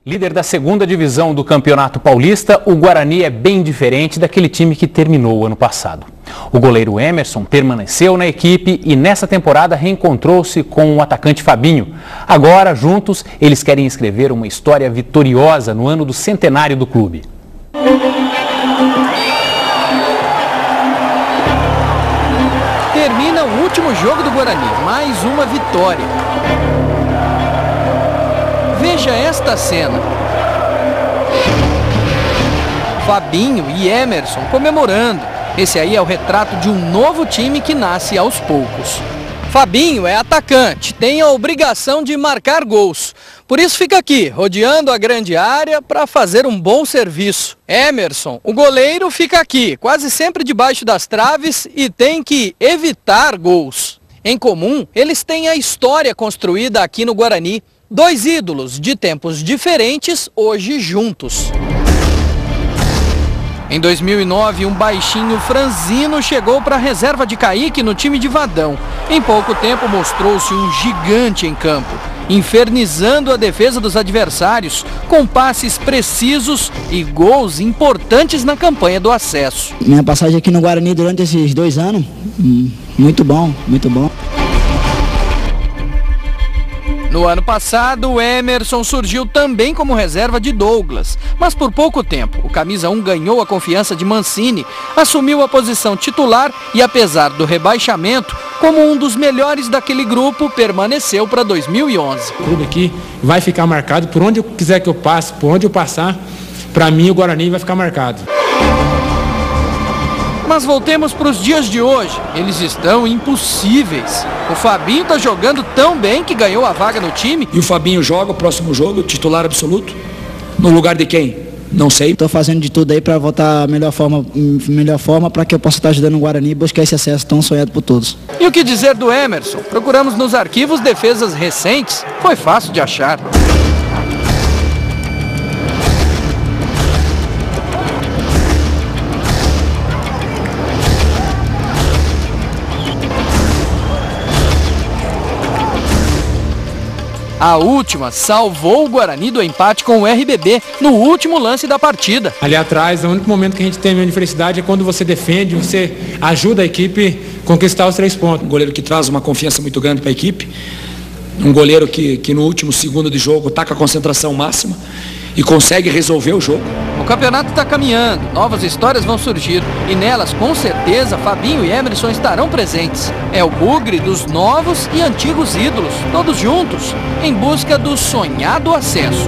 Líder da segunda divisão do Campeonato Paulista, o Guarani é bem diferente daquele time que terminou o ano passado. O goleiro Emerson permaneceu na equipe e nessa temporada reencontrou-se com o atacante Fabinho. Agora, juntos, eles querem escrever uma história vitoriosa no ano do centenário do clube. Termina o último jogo do Guarani, mais uma vitória. Veja esta cena. Fabinho e Emerson comemorando. Esse aí é o retrato de um novo time que nasce aos poucos. Fabinho é atacante, tem a obrigação de marcar gols. Por isso fica aqui, rodeando a grande área para fazer um bom serviço. Emerson, o goleiro, fica aqui, quase sempre debaixo das traves e tem que evitar gols. Em comum, eles têm a história construída aqui no Guarani. Dois ídolos de tempos diferentes, hoje juntos. Em 2009, um baixinho franzino chegou para a reserva de Kaique no time de Vadão. Em pouco tempo mostrou-se um gigante em campo, infernizando a defesa dos adversários, com passes precisos e gols importantes na campanha do acesso. Minha passagem aqui no Guarani durante esses 2 anos, muito bom, muito bom. No ano passado, o Emerson surgiu também como reserva de Douglas, mas por pouco tempo. O camisa 1 ganhou a confiança de Mancini, assumiu a posição titular e, apesar do rebaixamento, como um dos melhores daquele grupo, permaneceu para 2011. O clube aqui vai ficar marcado, por onde eu quiser que eu passe, por onde eu passar, para mim o Guarani vai ficar marcado. Mas voltemos para os dias de hoje, eles estão impossíveis. O Fabinho está jogando tão bem que ganhou a vaga no time. E o Fabinho joga o próximo jogo, titular absoluto, no lugar de quem? Não sei. Estou fazendo de tudo aí para voltar a melhor forma para que eu possa estar ajudando o Guarani e buscar esse acesso tão sonhado por todos. E o que dizer do Emerson? Procuramos nos arquivos defesas recentes, foi fácil de achar. A última salvou o Guarani do empate com o RBB no último lance da partida. Ali atrás, o único momento que a gente tem a felicidade é quando você defende, você ajuda a equipe a conquistar os 3 pontos. Um goleiro que traz uma confiança muito grande para a equipe. Um goleiro que no último segundo de jogo está com a concentração máxima e consegue resolver o jogo. O campeonato está caminhando, novas histórias vão surgir e nelas, com certeza, Fabinho e Emerson estarão presentes. É o bugre dos novos e antigos ídolos, todos juntos, em busca do sonhado acesso.